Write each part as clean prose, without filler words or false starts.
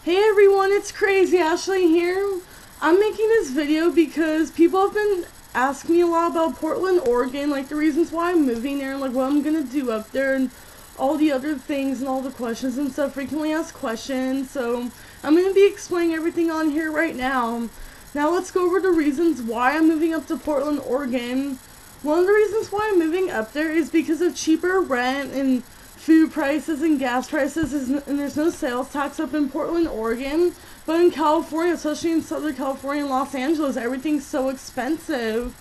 Hey everyone, it's Crazy Ashley here. I'm making this video because people have been asking me a lot about Portland, Oregon, like the reasons why I'm moving there and like what I'm gonna do up there and all the other things and all the questions and stuff, frequently asked questions. So I'm gonna be explaining everything on here right now. Now let's go over the reasons why I'm moving up to Portland, Oregon. One of the reasons why I'm moving up there is because of cheaper rent and food prices and gas prices, and there's no sales tax up in Portland, Oregon. But in California, especially in Southern California and Los Angeles, everything's so expensive.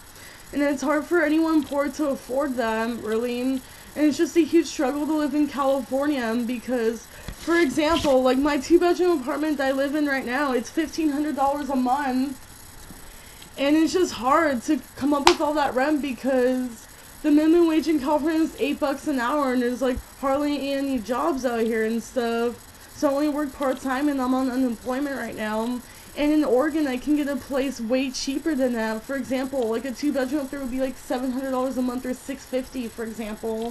And it's hard for anyone poor to afford them, really. And it's just a huge struggle to live in California because, for example, like my 2-bedroom apartment that I live in right now, it's $1,500 a month. And it's just hard to come up with all that rent because the minimum wage in California is $8 an hour, and there's like hardly any jobs out here and stuff. So I only work part-time and I'm on unemployment right now. And in Oregon, I can get a place way cheaper than that. For example, like a 2-bedroom up there would be like $700 a month or $650, for example.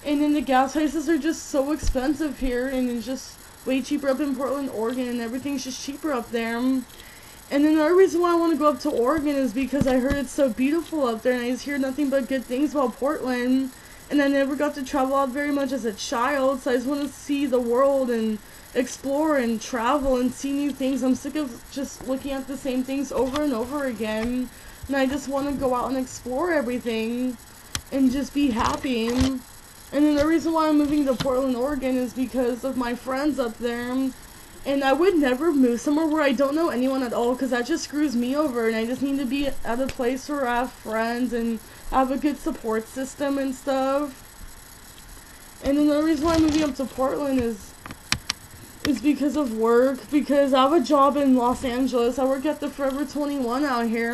And then the gas prices are just so expensive here, and it's just way cheaper up in Portland, Oregon, and everything's just cheaper up there. And another reason why I want to go up to Oregon is because I heard it's so beautiful up there, and I just hear nothing but good things about Portland. And I never got to travel out very much as a child, so I just want to see the world and explore and travel and see new things. I'm sick of just looking at the same things over and over again, and I just want to go out and explore everything and just be happy. And then the reason why I'm moving to Portland, Oregon is because of my friends up there. And I would never move somewhere where I don't know anyone at all, because that just screws me over, and I just need to be at a place where I have friends and have a good support system and stuff. And another reason why I'm moving up to Portland is because of work, because I have a job in Los Angeles. I work at the Forever 21 out here,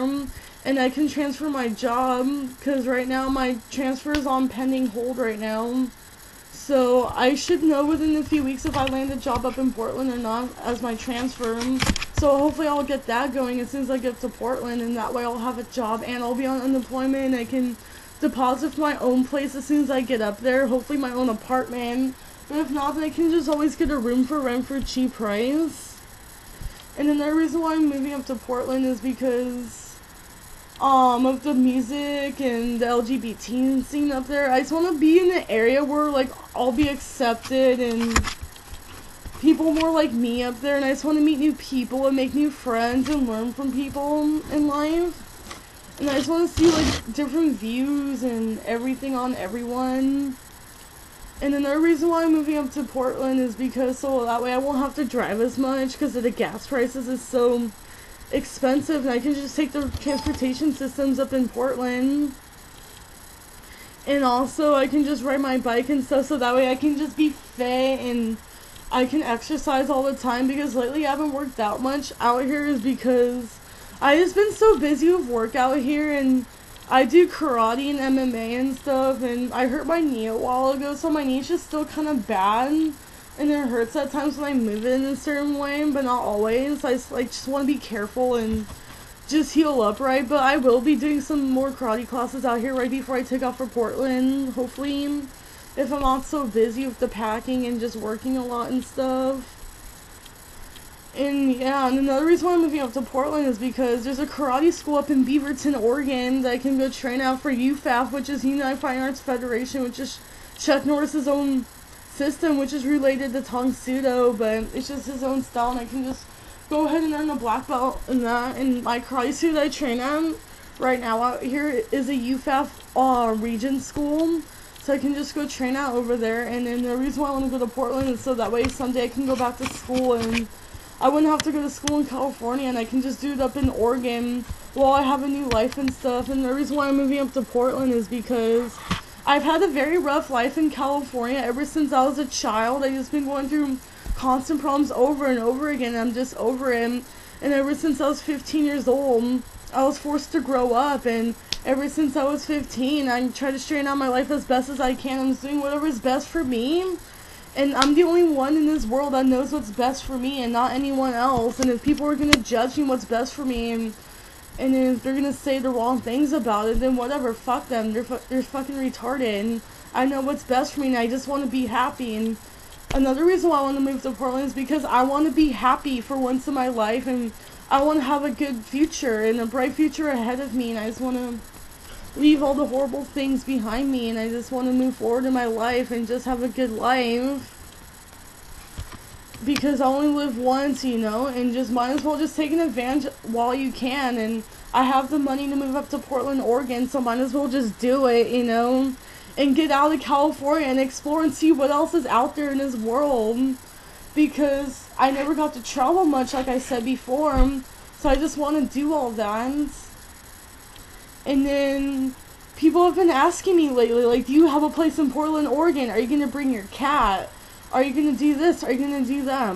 and I can transfer my job, because right now my transfer is on pending hold right now. So I should know within a few weeks if I land a job up in Portland or not as my transfer. So hopefully I'll get that going as soon as I get to Portland, and that way I'll have a job and I'll be on unemployment, and I can deposit my own place as soon as I get up there, hopefully my own apartment. But if not, then I can just always get a room for rent for a cheap price. And another reason why I'm moving up to Portland is because of the music and the LGBT scene up there. I just want to be in an area where like I'll be accepted and people more like me up there, and I just want to meet new people and make new friends and learn from people in life. And I just want to see like different views and everything on everyone. And another reason why I'm moving up to Portland is because so that way I won't have to drive as much, because of the gas prices is so expensive, and I can just take the transportation systems up in Portland. And also I can just ride my bike and stuff, so that way I can just be fit and I can exercise all the time, because lately I haven't worked out much out here is because I just been so busy with work out here, and I do karate and MMA and stuff, and I hurt my knee a while ago, so my knee's just still kind of bad. And it hurts at times when I move it in a certain way, but not always. I just want to be careful and just heal up right. But I will be doing some more karate classes out here right before I take off for Portland, hopefully, if I'm not so busy with the packing and just working a lot and stuff. And yeah, and another reason why I'm moving up to Portland is because there's a karate school up in Beaverton, Oregon that I can go train out for UFAF, which is United Fine Arts Federation, which is Chuck Norris's own system, which is related to Tang Sudo, but it's just his own style, and I can just go ahead and earn a black belt in that. And my karate school that I train at right now out here is a UFAF region school, so I can just go train out over there. And then the reason why I want to go to Portland is so that way someday I can go back to school and I wouldn't have to go to school in California, and I can just do it up in Oregon while I have a new life and stuff. And the reason why I'm moving up to Portland is because I've had a very rough life in California ever since I was a child. I've just been going through constant problems over and over again. I'm just over it. And ever since I was 15 years old, I was forced to grow up. And ever since I was 15, I try to straighten out my life as best as I can. I'm just doing whatever is best for me. And I'm the only one in this world that knows what's best for me and not anyone else. And if people are going to judge me what's best for me, and if they're gonna say the wrong things about it, then whatever, fuck them. They're fucking retarded. And I know what's best for me, and I just want to be happy. And another reason why I want to move to Portland is because I want to be happy for once in my life, and I want to have a good future and a bright future ahead of me, and I just want to leave all the horrible things behind me, and I just want to move forward in my life and just have a good life. Because I only live once, you know, and just might as well just take an advantage while you can. And I have the money to move up to Portland, Oregon, so might as well just do it, you know, and get out of California and explore and see what else is out there in this world. Because I never got to travel much, like I said before, so I just want to do all that. And then people have been asking me lately, like, do you have a place in Portland, Oregon? Are you going to bring your cat? Are you going to do this? Are you going to do that?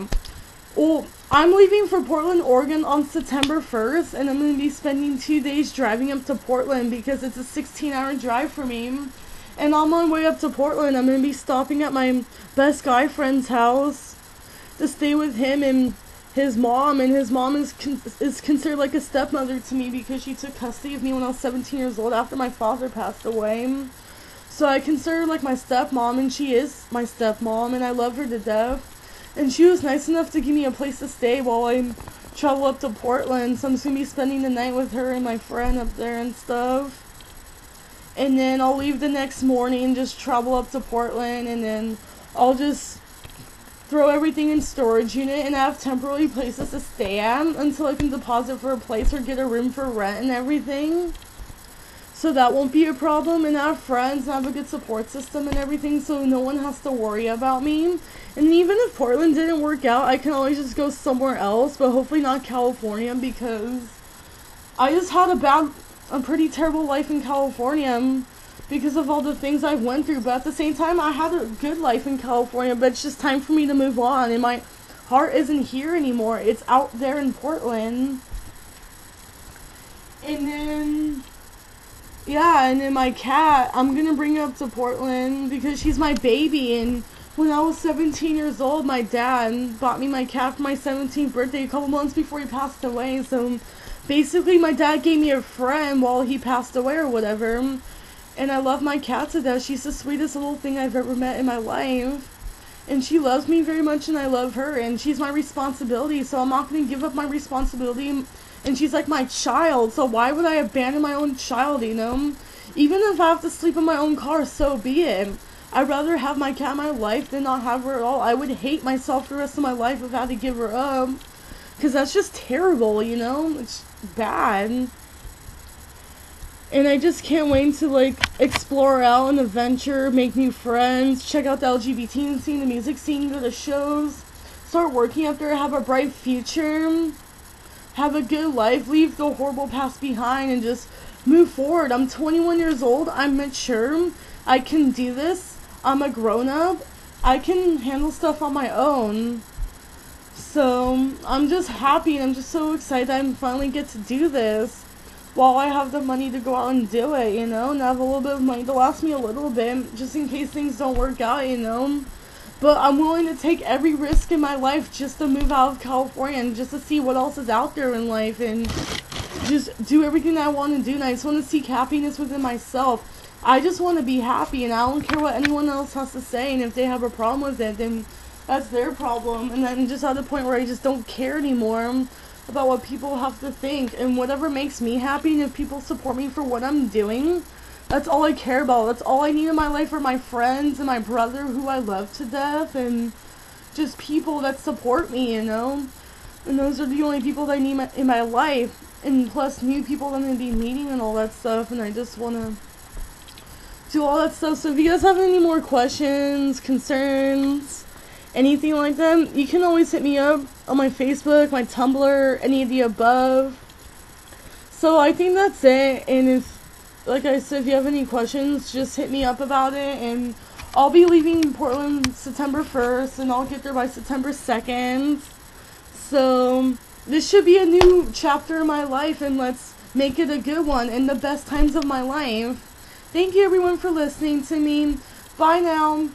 Well, I'm leaving for Portland, Oregon on September 1st, and I'm going to be spending 2 days driving up to Portland because it's a 16-hour drive for me. And on my way up to Portland, I'm going to be stopping at my best guy friend's house to stay with him and his mom. And his mom is considered like a stepmother to me because she took custody of me when I was 17 years old after my father passed away. So I consider her like my stepmom, and she is my stepmom, and I love her to death. And she was nice enough to give me a place to stay while I travel up to Portland. So I'm just going to be spending the night with her and my friend up there and stuff. And then I'll leave the next morning, just travel up to Portland, and then I'll just throw everything in storage unit and have temporary places to stay at until I can deposit for a place or get a room for rent and everything. So that won't be a problem, and I have friends and I have a good support system and everything, so no one has to worry about me. And even if Portland didn't work out, I can always just go somewhere else, but hopefully not California, because I just had a pretty terrible life in California because of all the things I went through. But at the same time, I had a good life in California, but it's just time for me to move on, and my heart isn't here anymore. It's out there in Portland. And then yeah, and then my cat, I'm going to bring her up to Portland because she's my baby. And when I was 17 years old, my dad bought me my cat for my 17th birthday a couple months before he passed away. So basically, my dad gave me a friend while he passed away or whatever. And I love my cat to death. She's the sweetest little thing I've ever met in my life. And she loves me very much, and I love her. And she's my responsibility, so I'm not going to give up my responsibility. And she's like my child, so why would I abandon my own child, you know? Even if I have to sleep in my own car, so be it. I'd rather have my cat in my life than not have her at all. I would hate myself for the rest of my life if I had to give her up. Because that's just terrible, you know? It's bad. And I just can't wait to, like, explore out and adventure, make new friends, check out the LGBT scene, the music scene, go to shows, start working up there, have a bright future, have a good life, leave the horrible past behind, and just move forward. I'm 21 years old. I'm mature. I can do this. I'm a grown-up. I can handle stuff on my own. So I'm just happy, and I'm just so excited I finally get to do this while I have the money to go out and do it, you know, and have a little bit of money to last me a little bit, just in case things don't work out, you know. But I'm willing to take every risk in my life just to move out of California and just to see what else is out there in life and just do everything that I want to do. And I just want to seek happiness within myself. I just want to be happy, and I don't care what anyone else has to say. And if they have a problem with it, then that's their problem. And then just at the point where I just don't care anymore about what people have to think. And whatever makes me happy, and if people support me for what I'm doing, that's all I care about. That's all I need in my life are my friends and my brother, who I love to death, and just people that support me, you know. And those are the only people that I need in my life. And plus new people I'm going to be meeting and all that stuff. And I just want to do all that stuff. So if you guys have any more questions, concerns, anything like that, you can always hit me up on my Facebook, my Tumblr, any of the above. So I think that's it. And if, like I said, if you have any questions, just hit me up about it. And I'll be leaving Portland September 1st, and I'll get there by September 2nd. So this should be a new chapter in my life, and let's make it a good one and the best times of my life. Thank you everyone for listening to me. Bye now.